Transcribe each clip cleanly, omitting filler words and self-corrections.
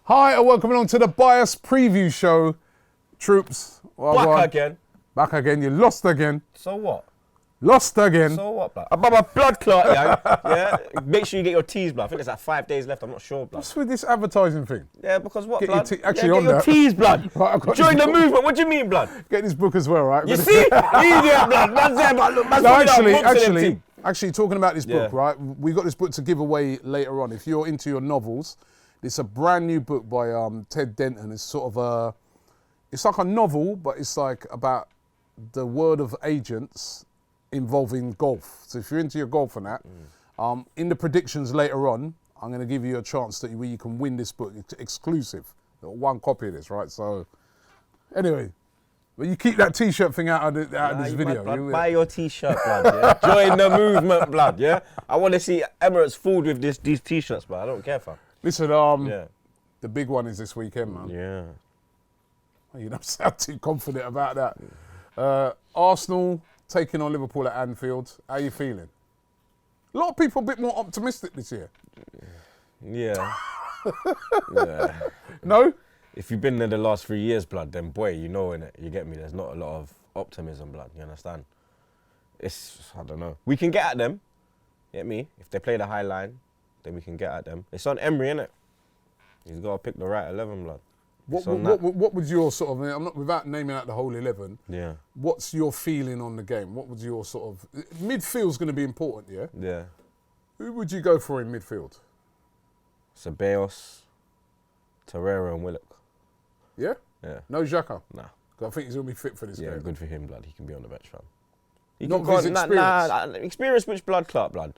Hi and welcome along to the Bias Preview Show. Troopz. Back again. You lost again. So what? Lost again. So what, blood? About my blood clot, yeah? Make sure you get your T's, blood. I think there's like 5 days left. I'm not sure, blood. What's with this advertising thing? Yeah, because what, Get blood? your actually, on get your that. T's, blood. Right, Join the movement. What do you mean, blood? Get this book as well, right? You see? Idiot, blood. Man's there, blood. Look, man's Actually, talking about this book, right? We got this book to give away later on. If you're into your novels, it's a brand new book by Ted Denton. It's sort of it's like a novel, but it's like about the world of agents involving golf. So if you're into your golf and that, in the predictions later on, I'm going to give you a chance where you can win this book. It's exclusive. Got one copy of this, right? So anyway, well, you keep that T-shirt thing out of this video. Blood, buy your T-shirt, blood. Yeah? Join the movement, blood. Yeah, I want to see Emirates fooled with these T-shirts, blood. I don't care, fam. Listen, the big one is this weekend, man. Yeah. You don't sound too confident about that. Arsenal taking on Liverpool at Anfield. How are you feeling? A lot of people a bit more optimistic this year. Yeah. Yeah. No? If you've been there the last 3 years, blood, then boy, you know, innit? You get me? There's not a lot of optimism, blood. You understand? I don't know. We can get at them. You get me? If they play the high line, then we can get at them. It's on Emery, innit? He's got to pick the right 11, blood. What was your sort of, I'm not, without naming out the whole 11, yeah. What's your feeling on the game? What was your sort of, midfield's going to be important, yeah? Yeah. Who would you go for in midfield? Ceballos, Torreira and Willock. Yeah? Yeah. No Xhaka? Nah. I think he's going to be fit for this game. Yeah, good for him, blood. He can be on the bench, fam. Not his experience? Experience which blood clot, blood.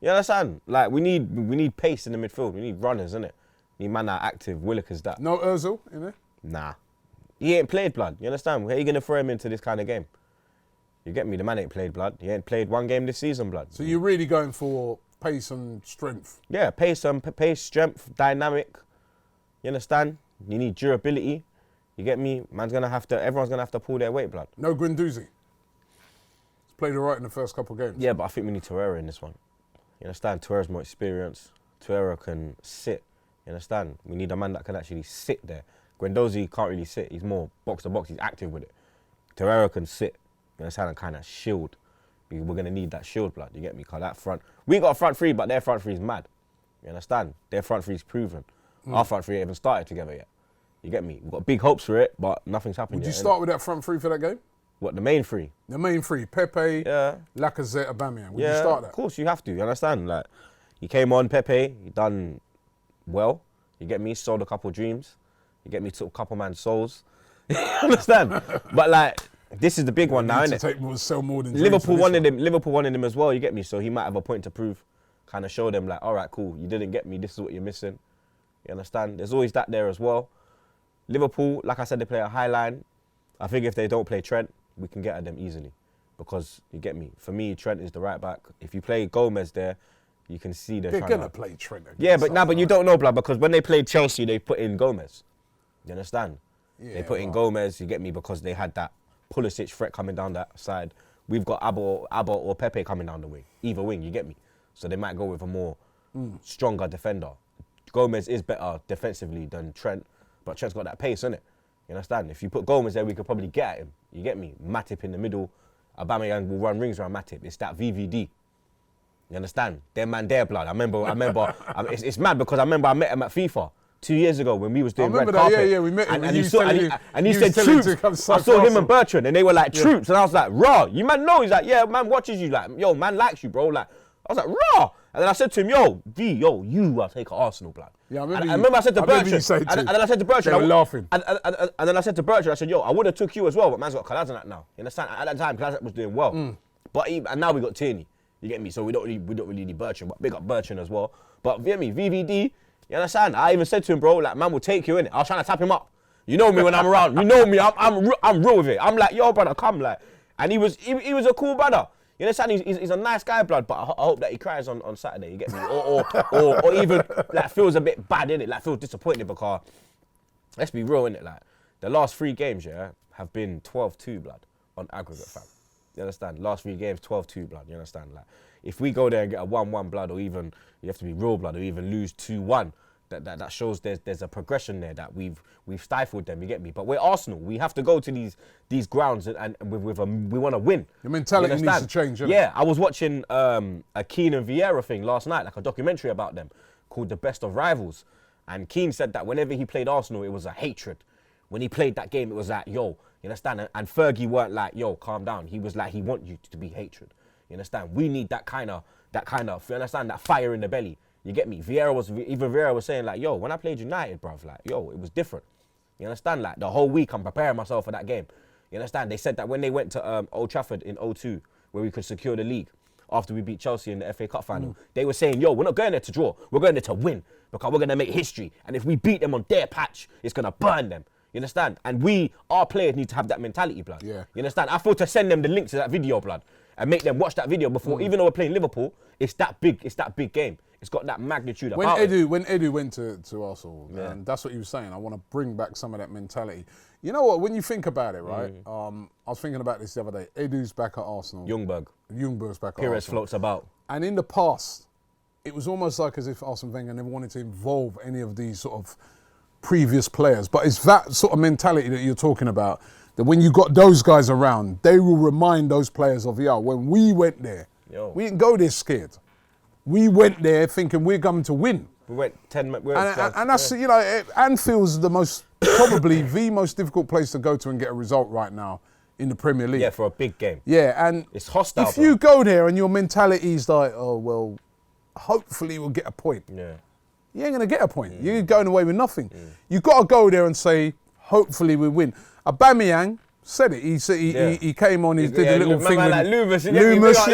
You understand? Like, we need pace in the midfield. We need runners, innit? We need man that are active. Willock is that. No Ozil in there? Nah. He ain't played, blood. You understand? How are you going to throw him into this kind of game? You get me? The man ain't played, blood. He ain't played one game this season, blood. So you're really going for pace and strength? Yeah, pace, strength, dynamic. You understand? You need durability. You get me? Everyone's going to have to pull their weight, blood. No Guendouzi? He's played all right in the first couple of games. Yeah, but I think we need Torreira in this one. You understand? Torreira's more experienced. Torreira can sit. You understand? We need a man that can actually sit there. Guendouzi can't really sit. He's more box to box. He's active with it. Torreira can sit. You understand? And kind of shield. We're going to need that shield, blood. You get me? Because that front... We got a front three, but their front three is mad. You understand? Their front three is proven. Our front three ain't even started together yet. You get me? We've got big hopes for it, but nothing's happened yet. Would you start with that front three for that game? What, the main three? The main three. Pepe, Lacazette, Aubameyang. Would you start that? Of course you have to. You understand? Like, he came on, Pepe, he done well. You get me? Sold a couple dreams. You get me? Took a couple man's souls. You understand? But like, this is the big one now, innit? Sell more than Liverpool wanted him. Liverpool wanted him as well. You get me? So he might have a point to prove. Kind of show them like, all right, cool. You didn't get me. This is what you're missing. You understand? There's always that there as well. Liverpool, like I said, they play a high line. I think if they don't play Trent, we can get at them easily. Because you get me? For me, Trent is the right back. If you play Gomez there, you can see they're going to play Trent again. Yeah, but you don't know, blood, because when they played Chelsea, they put in Gomez. You understand? Yeah, they put in Gomez, you get me, because they had that Pulisic threat coming down that side. We've got Abba or Pepe coming down the wing, either wing, you get me? So they might go with a more stronger defender. Gomez is better defensively than Trent, but Trent's got that pace, innit? You understand? If you put Gomez there, we could probably get at him. You get me? Matip in the middle, Aubameyang will run rings around Matip. It's that VVD. You understand? Their man, their blood. I remember. It's mad because I remember I met him at FIFA 2 years ago when we was doing red carpet. Yeah, we met him. And he said Troopz. I saw him and Bertrand, and they were like Troopz, and I was like, raw. You man know? He's like, yeah, man watches you. Like, yo, man likes you, bro. Like, I was like, raw. And then I said to him, you are taking Arsenal, blood. Yeah, I remember I said to Bertrand, and then I said to Bertrand, they were laughing. And then I said to Bertrand, I said, I would have took you as well, but man's got Kalazan now. You understand? At that time, Kalazan was doing well. But and now we got Tierney. You get me? So we don't really need Bertrand, but big up Bertrand as well. But you get me? VVD, you understand? I even said to him, bro, like, man will take you in it. I was trying to tap him up. You know me when I'm around. You know me. I'm real with it. I'm like, yo, brother, come, like. And he was a cool brother. You understand? He's a nice guy, blood. But I hope that he cries on Saturday. You get me? Or even like feels a bit bad in it. Like feels disappointed because let's be real in it. Like the last 3 games, have been 12-2, blood, on aggregate, fam. You understand? Last 3 games, 12-2, blood. You understand? Like, if we go there and get a 1-1, blood, or even, you have to be real, blood, or even lose 2-1, that shows there's a progression there that we've stifled them. You get me? But we're Arsenal. We have to go to these grounds and with we want to win. The mentality needs to change. Yeah, I was watching a Keane and Vieira thing last night, like a documentary about them called The Best of Rivals, and Keane said that whenever he played Arsenal, it was a hatred. When he played that game, it was like, yo, you understand? And Fergie weren't like, yo, calm down. He was like, he want you to be hatred. You understand? We need that kind of, you understand, that fire in the belly. You get me? Vieira was saying like, yo, when I played United, bruv, like, yo, it was different. You understand? Like, the whole week I'm preparing myself for that game. You understand? They said that when they went to Old Trafford in 2002, where we could secure the league, after we beat Chelsea in the FA Cup final, they were saying, yo, we're not going there to draw. We're going there to win, because we're going to make history. And if we beat them on their patch, it's going to burn them. You understand? And our players need to have that mentality, blood. Yeah. You understand? I thought to send them the link to that video, blood, and make them watch that video before, even though we're playing Liverpool, it's that big game. It's got that magnitude about it. When Edu went to Arsenal, and that's what he was saying, I want to bring back some of that mentality. You know what, when you think about it, right, I was thinking about this the other day. Edu's back at Arsenal. Ljungberg's back at Arsenal. Pires floats about. And in the past, it was almost like as if Arsene Wenger never wanted to involve any of these sort of previous players. But it's that sort of mentality that you're talking about, that when you got those guys around, they will remind those players of, when we went there, we didn't go there scared. We went there thinking we're going to win. We went 10 minutes. And that's, Anfield's probably the most difficult place to go to and get a result right now in the Premier League. Yeah, for a big game. Yeah, and it's hostile. If you go there and your mentality is like, oh, well, hopefully we'll get a point. Yeah. You ain't going to get a point. You're going away with nothing. You've got to go there and say, hopefully we win. Aubameyang said it. He came on, he did a little thing with like Loomis. Loomis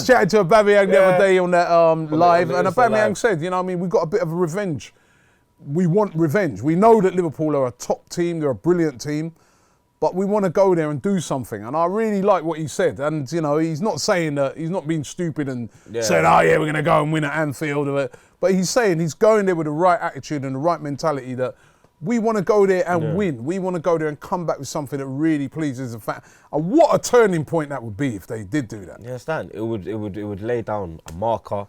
chatted to Aubameyang the other day on that live, and Aubameyang said, we've got a bit of a revenge. We want revenge. We know that Liverpool are a top team, they're a brilliant team, but we want to go there and do something. And I really like what he said. And, he's not saying that, he's not being stupid and saying, we're going to go and win at Anfield. But he's saying he's going there with the right attitude and the right mentality that we want to go there and win. We want to go there and come back with something that really pleases the fan. And what a turning point that would be if they did do that. You understand? It would lay down a marker.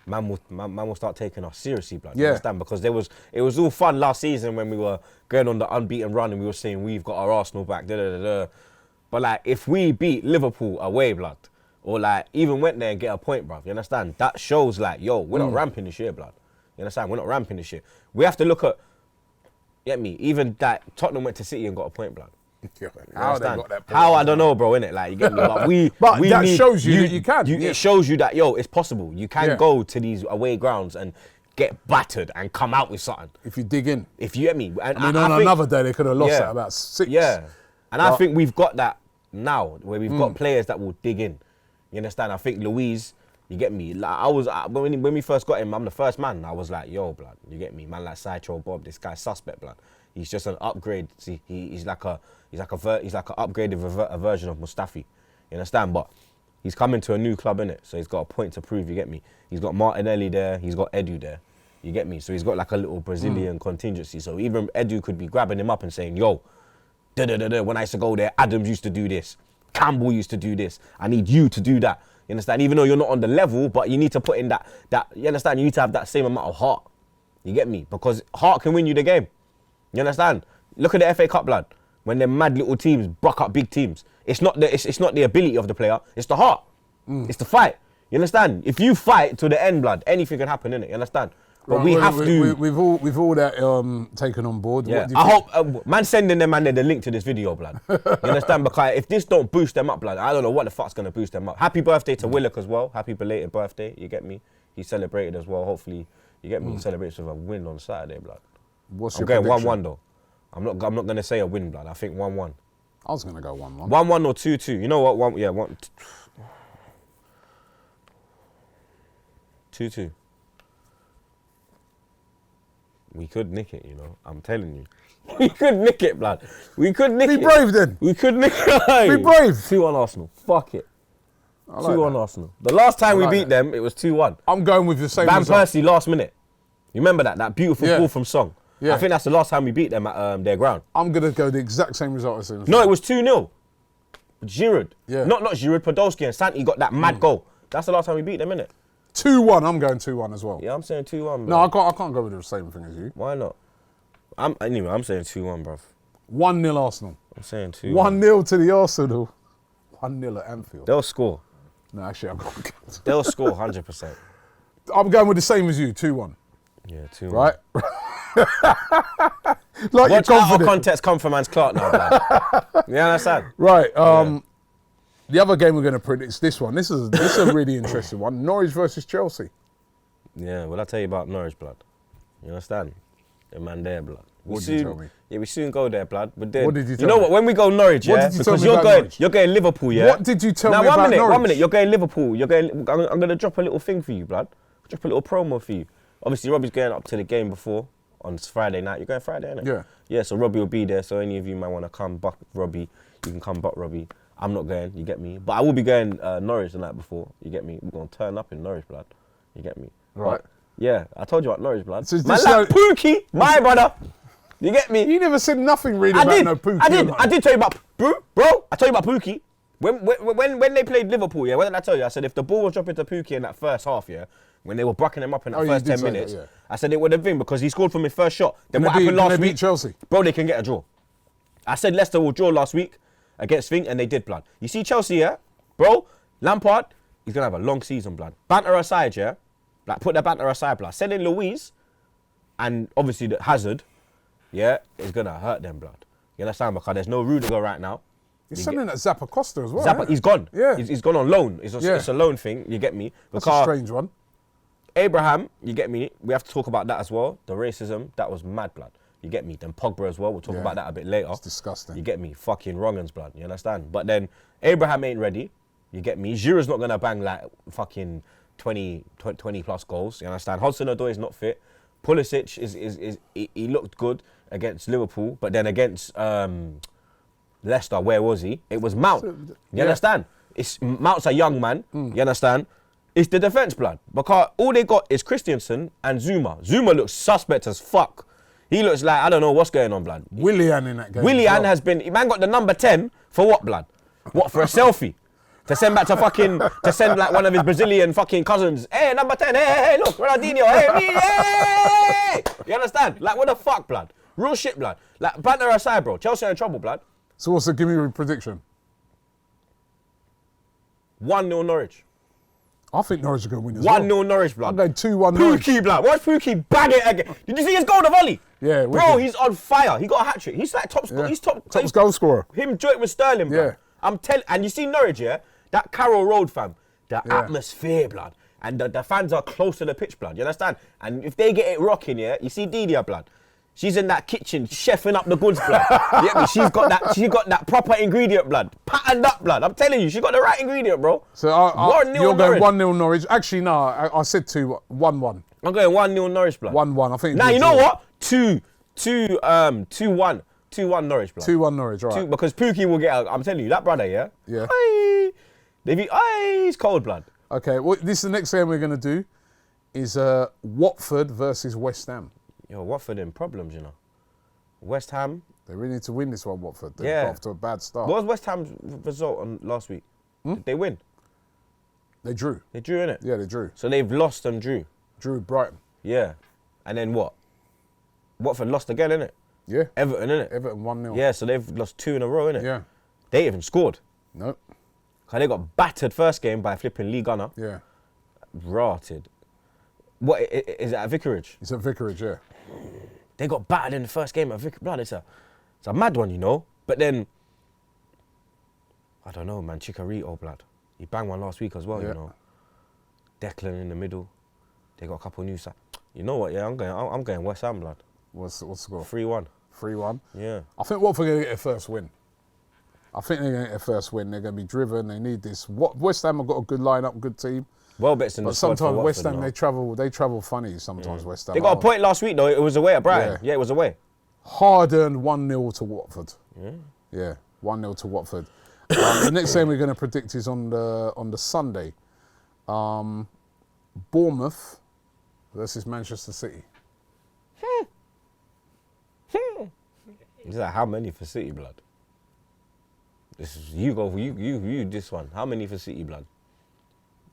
Man will start taking us seriously, blood. You understand? Because it was all fun last season when we were going on the unbeaten run and we were saying we've got our Arsenal back. But like, if we beat Liverpool away, blood, or like even went there and get a point, bruv, you understand? That shows like, we're not ramping this year, blood. You understand? We're not ramping this year. We have to look at. Get me? Even that Tottenham went to City and got a point, blood. How they got that point? How, I don't know, bro, innit? Like, you get me? But we that shows you that you can. It shows you that, it's possible. You can go to these away grounds and get battered and come out with something. If you dig in. If you get me? And I think, another day they could have lost at about 6. Yeah. And I think we've got that now, where we've got players that will dig in. You understand? I think Luiz, you get me? Like when we first got him, I'm the first man. I was like, blood, you get me? Man, like Sideshow Bob, this guy's suspect, blood. He's just an upgrade. See, he's like an upgraded version of Mustafi. You understand? But he's coming to a new club, innit? So he's got a point to prove. You get me? He's got Martinelli there. He's got Edu there. You get me? So he's got like a little Brazilian contingency. So even Edu could be grabbing him up and saying, when I used to go there, Adams used to do this. Campbell used to do this. I need you to do that. You understand? Even though you're not on the level, but you need to put in that, you understand? You need to have that same amount of heart. You get me? Because heart can win you the game. You understand? Look at the FA Cup, blood. When them mad little teams buck up big teams. It's not the ability of the player, it's the heart. It's the fight. You understand? If you fight to the end, blood, anything can happen, innit? You understand? But we have to. We've all that taken on board. Yeah. I hope man sending them the link to this video, blood. You understand? Because if this don't boost them up, blood, I don't know what the fuck's gonna boost them up. Happy birthday to Willock as well. Happy belated birthday. You get me? He celebrated as well. Hopefully, you get me. He celebrates with a win on Saturday, blood. I'm going 1-1 though. I'm not gonna say a win, blood. I think 1-1. I was gonna go 1-1. 1-1 or 2-2. You know what? 2-2. We could nick it, I'm telling you. We could nick it, blood. We could nick it. Be brave then. We could nick it. Be brave. 2-1 Arsenal. Fuck it. 2-1 Arsenal. The last time we beat them, it was 2-1. I'm going with the same Van result. Persie last minute. You remember that beautiful ball from Song? Yeah. I think that's the last time we beat them at their ground. I'm going to go the exact same result as soon. No, it was 2-0. Giroud. Yeah. Not Giroud, Podolski and Santi got that mad goal. That's the last time we beat them, innit? 2-1. I'm going 2-1 as well. Yeah, I'm saying 2-1, bro. No, I can't go with the same thing as you. Why not? I'm saying 2-1, bruv. 1-0 Arsenal. I'm saying 2-1. 1-0 to the Arsenal. 1-0 at Anfield. They'll score. No, actually, They'll score 100%. I'm going with the same as you, 2-1. Yeah, 2-1. Right? Like Watch you're out confident. of context come from man's Clark now, blood. You understand? Right. The other game we're going to predict is this one. This is a really interesting one. Norwich versus Chelsea. Yeah, well, I'll tell you about Norwich, blood. You understand? The man there, blood. What did you tell me? Yeah, we soon go there, blood. But then, What did you tell know me? what? When we go Norwich, What yeah, did you tell because me about Norwich? you're going Liverpool, yeah. What did you tell me about Now, Norwich? 1 minute. You're going Liverpool. I'm going to drop a little thing for you, blood. Drop a little promo for you. Obviously, Robbie's going up to the game before on Friday night. You're going Friday, innit? Yeah. Yeah. So Robbie will be there. So any of you might want to come buck Robbie, you can come buck Robbie. I'm not going. You get me? But I will be going Norwich the night before. You get me? We're going to turn up in Norwich, blood. You get me? Right. But, yeah, I told you about Norwich, blood. So Man, like Pookie, my brother. You get me? You never said nothing really about no Pookie. I did tell you about bro. I told you about Pookie. When they played Liverpool, yeah. What did I tell you? I said if the ball was dropping to Pookie in that first half, yeah, when they were bucking him up in that first 10 minutes, that, yeah. I said it would have been because he scored from his first shot. Then Can what they happened last beat week? Chelsea? Bro, they can get a draw. I said Leicester will draw last week against Thing, and they did, blood. You see Chelsea, yeah, bro. Lampard, he's gonna have a long season, blood. Banter aside, yeah, like put the banter aside, blood. Sending Louise, and obviously the Hazard, yeah, is gonna hurt them, blood. You understand? Because there's no Rudiger right now. He's sending that Zappa Costa as well. Zappa, he's gone. Yeah. He's gone on loan. It's a loan thing, you get me? That's a strange one. Abraham, you get me? We have to talk about that as well. The racism, that was mad, blood. You get me? Then Pogba as well. We'll talk about that a bit later. It's disgusting. You get me? Fucking wrong-uns, blood. You understand? But then Abraham ain't ready. You get me? Giroud's not going to bang like fucking 20 plus goals. You understand? Hudson-Odoi is not fit. Pulisic he looked good against Liverpool, but then against Leicester, where was he? It was Mount. You understand? Mount's a young man. You understand? It's the defence, blood. Because all they got is Christensen and Zuma. Zuma looks suspect as fuck. He looks like, I don't know what's going on, blood. Willian in that game. Willian has been, man got the number 10 for what, blood? What, for a selfie? To send back to send like one of his Brazilian fucking cousins. Hey, number 10, hey, look, Ronaldinho, hey, me, hey! You understand? Like, what the fuck, blood? Real shit, blood. Like, banter aside, bro. Chelsea are in trouble, blood. So what's the give me a prediction? 1-0 Norwich. I think Norwich are going to win as well. 1-0 Norwich, blood. I'm going 2-1 Norwich. Pookie, blood. Watch Pookie bang it again. Did you see his goal, the volley? Yeah, bro, wicked. he's on fire. He got a hat-trick. He's like top goal scorer. Him joint with Sterling, blood. Yeah. I'm telling, and you see Norwich, yeah? That Carroll Road, fam. The atmosphere, blood. And the fans are close to the pitch, blood. You understand? And if they get it rocking, yeah? You see Didia, blood. She's in that kitchen, chefing up the goods, blood. You get me? She got that proper ingredient, blood. Patterned up, blood. I'm telling you, she got the right ingredient, bro. So you're going 1-0 Norwich. Actually, no, I said 1-1. I'm going 1-0 Norwich, blood. 1-1, I think. Now, you know what? 2-1 Norwich, blood. 2-1 Norwich, right. Because Pookie will get out. I'm telling you, that brother, yeah? Yeah. He's cold, blood. Okay, well, this is the next game we're going to do is Watford versus West Ham. Yo, Watford in problems, you know. West Ham. They really need to win this one, Watford. They Yeah. got off to a bad start. What was West Ham's result on last week? Did they win? They drew. They drew, innit? Yeah, they drew. So they've lost and drew. Drew Brighton. Yeah. And then what? Watford lost again, innit? Yeah. Everton, innit? Everton 1-0. Yeah, so they've lost 2 in a row, innit? Yeah. They ain't even scored. Nope. Because they got battered first game by flipping Lee Gunner. Yeah. Rotted. What, is it at Vicarage? It's at Vicarage, yeah. They got battered in the first game at Vicarage. Blood, it's a mad one, you know? But then, I don't know, man. Chicharito, blood. He banged one last week as well, you know? Declan in the middle. They got a couple of new sides. You know what, yeah, I'm going West Ham, blood. What's the score? 3-1. 3-1? Yeah. I think Watford are going to get their first win. They're going to get their first win. They're going to be driven. They need this. West Ham have got a good lineup, good team. Welbeck's in the squad for sometimes Watford, West Ham, no? they travel funny sometimes, West Ham. They got a point last week, though. It was away at Brighton. Yeah, it was away. Hard-earned 1-0 to Watford. Yeah, 1-0 to Watford. The next game we're going to predict is on the Sunday. Bournemouth versus Manchester City. Is that how many for City, blood? This is you this one. How many for City, blood?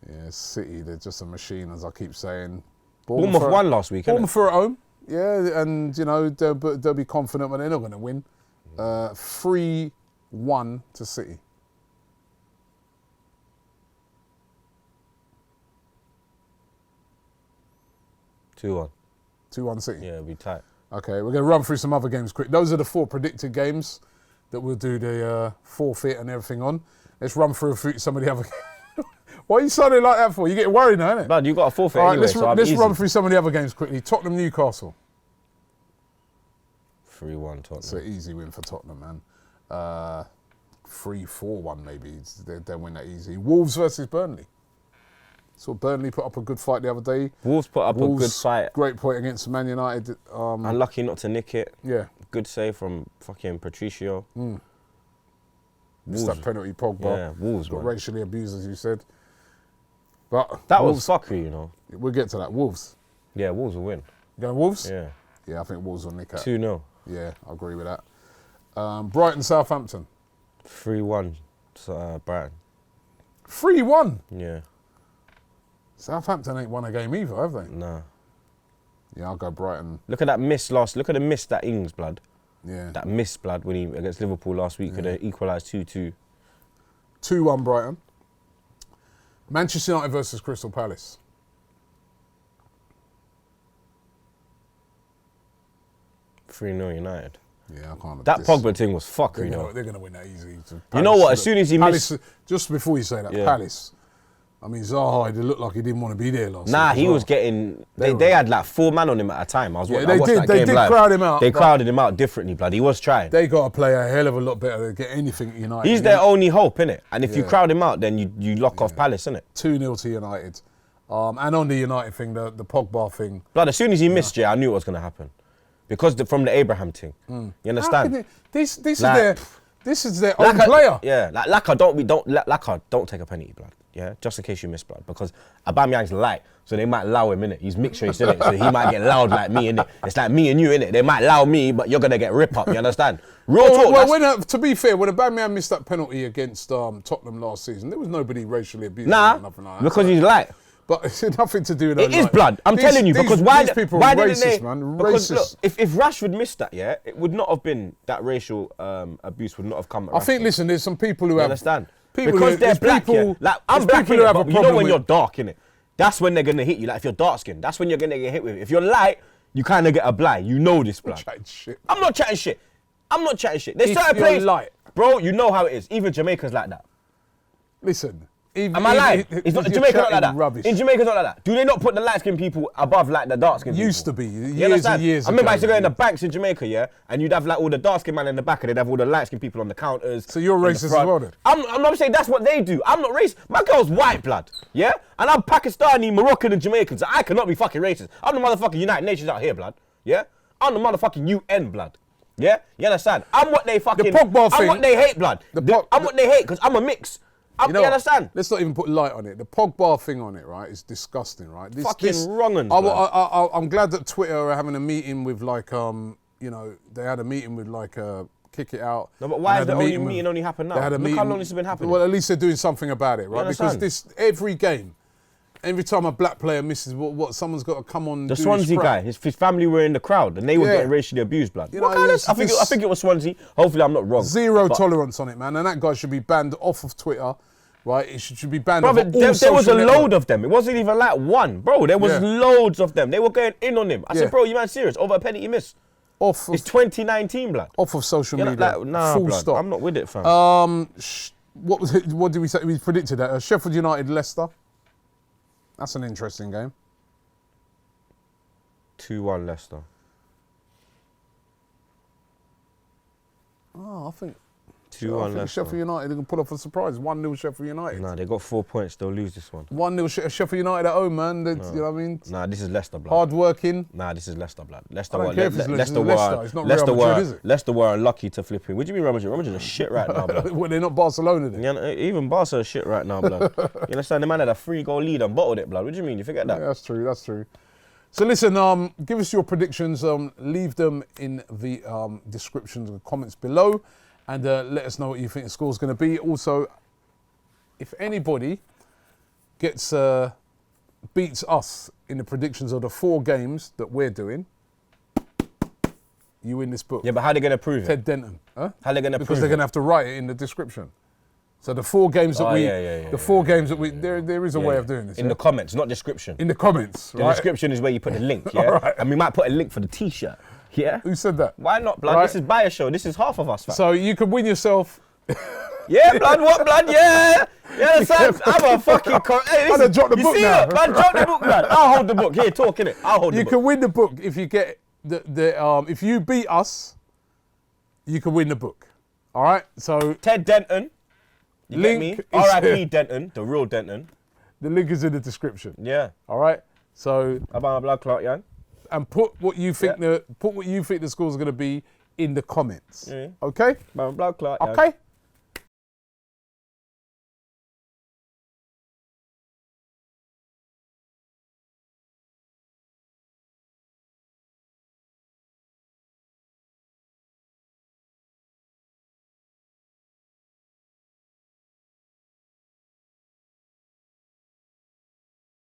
Yeah, City, they're just a machine, as I keep saying. Bournemouth won last week, Bournemouth are at home. Yeah, and, you know, they'll be confident, but they're not going to win. 3-1 to City. Two 2-1 City. Yeah, it'll be tight. Okay, we're going to run through some other games quick. Those are the 4 predicted games that we'll do the forfeit and everything on. Let's run through some of the other games. Why are you sounding like that for? You're getting worried now, innit? Blood, you got a forfeit All right, anyway, let's run through some of the other games quickly. Tottenham, Newcastle. 3-1 Tottenham. It's an easy win for Tottenham, man. 3-4-1 maybe. They'll win that easy. Wolves versus Burnley. So Burnley put up a good fight the other day. Wolves put up a good fight. Great point against Man United. Unlucky not to nick it. Yeah. Good save from fucking Patricio. Missed that penalty, Pogba. Yeah, Wolves, got man. racially abused, as you said. But that Wolves, was fuckery, you know. We'll get to that. Wolves. Yeah, Wolves will win. You going Wolves? Yeah. Yeah, I think Wolves will nick it. 2-0. Yeah, I agree with that. Brighton, Southampton. 3-1 Brighton. 3-1? Yeah. Southampton ain't won a game either, have they? Nah. Yeah, I'll go Brighton. Look at that miss look at the miss that Ings, blood. Yeah. That miss, blood, when he against Liverpool last week could have equalised 2-2. 2-1 Brighton. Manchester United versus Crystal Palace. 3-0 United. Yeah, I can't. That Pogba thing was fuckery, They're going to win that easy. You know what? As soon as he Palace, missed... just before you say that, Palace. I mean, Zaha, it looked like he didn't want to be there last week. Nah, he was getting... They had like 4 man on him at a time. I watched that game They did live. crowd him out. They crowded him out differently, blood. He was trying. They got to play a hell of a lot better to get anything at United. He's their only hope, innit? And if you crowd him out, then you lock off Palace, innit? 2-0 to United. And on the United thing, the Pogba thing. Blood, as soon as he missed, I knew it was going to happen. Because from the Abraham thing. You understand? This is their own player. Yeah, like Laka, don't take a penalty, blood. Yeah, just in case you miss, blood. Because Aubameyang's light, so they might allow him, innit? He's mixed race, innit? So he might get loud like me, innit? It's like me and you, innit? They might allow me, but you're going to get rip up, you understand? Real talk. Well, to be fair, when Aubameyang missed that penalty against Tottenham last season, there was nobody racially abused. Nah, nothing like that. because he's light. But it's nothing to do with that. It is blood. I'm telling you, because why these people why are didn't racist, they? Man. Because Racist. look, if Rashford missed that, it would not have been that racial abuse would not have come. I think, listen, there's some people who understand. People because they're black, like I'm black, people who have a you know when with, you're dark, innit? That's when they're gonna hit you. Like if you're dark skinned, that's when you're gonna get hit with. If you're light, you kind of get a blind. You know this, blood. I'm not chatting shit. There's certain places, light, bro. You know how it is. Even Jamaica's like that. Listen. Am I lying? Jamaica not like that. Rubbish. In Jamaica, not like that. Do they not put the light-skinned people above like the dark-skinned people? Used to be. Years and years I remember I used to go in the ago. banks in Jamaica, and you'd have like all the dark-skinned man in the back and they'd have all the light-skinned people on the counters. So you're racist as well then? I'm not saying that's what they do. I'm not racist. My girl's white blood, and I'm Pakistani, Moroccan and Jamaican, so I cannot be fucking racist. I'm the motherfucking United Nations out here, blood, I'm the motherfucking UN, blood. You understand? I'm what they fucking... The Pogba thing... I'm what they hate, blood. I'm what they hate because I'm a mix. You understand? Let's not even put light on it. The Pogba thing on it, right, is disgusting, right? Wrong un. I'm glad that Twitter are having a meeting with they had a meeting with Kick It Out. No, but why is the meeting only happened now? Look how long this has been happening. Well, at least they're doing something about it, right? Because every game, every time a black player misses, someone's got to come on. The Swansea guy, his family were in the crowd and they were getting racially abused, blood. I think it was Swansea. Hopefully, I'm not wrong. Zero tolerance on it, man. And that guy should be banned off of Twitter, right? It should be banned off of all social there was a network. load of them. It wasn't even like one, bro. There was loads of them. They were going in on him. I said, bro, you man serious? Over a penalty miss. It's 2019, blood. Off of social media. Full blood. stop. I'm not with it, fam. What was it? What did we say? We predicted that Sheffield United, Leicester. That's an interesting game. 2-1 Leicester. Oh, I think 2-1 Leicester. Sheffield United can pull off a surprise. 1-0 Sheffield United. Nah, they got 4 points. They'll lose this one. 1-0 Sheffield United at home, man. You know what I mean? Nah, this is Leicester, blood. Hard working. Nah, this is Leicester, blood. Leicester were Leicester were unlucky to flip him. What do you mean Real Madrid? Real Madrid are shit right now, blood. Well, they're not Barcelona then. Yeah, even Barca are shit right now, blood. You understand? The man had a 3-goal lead and bottled it, blood. What do you mean? You forget that? Yeah, that's true. That's true. So listen, give us your predictions. Leave them in the descriptions and comments below. And let us know what you think the score's going to be. Also, if anybody beats us in the predictions of the 4 games that we're doing, you win this book. Yeah, but how are they going to prove Ted it? Denton. Huh? How are they going to prove it? Because they're going to have to write it in the description. So the 4 games that there is a way of doing this. In the comments, not description. In the comments, The right? description is where you put the link, yeah? Right. And we might put a link for the t-shirt, yeah? Who said that? Why not, blood? Right. This is Bio Show. This is half of us, fam. So you can win yourself. Yeah, blood, what, blood? Yeah! Yeah, Sam, I'm a fucking... Hey, I'm gonna drop the book now. Man, drop the book, man. I'll hold the book. Here, talk, innit? I'll hold the You book. can win the book if you get if you beat us, you can win the book. All right. So Ted Denton. You Link get me? is R.I.P. here. Denton, the real Denton. the link is in the description. Yeah. All right. So About my blood clot, yeah? and put what you think the scores are going to be in the comments. Yeah. Okay. About my blood clot, yeah? Okay.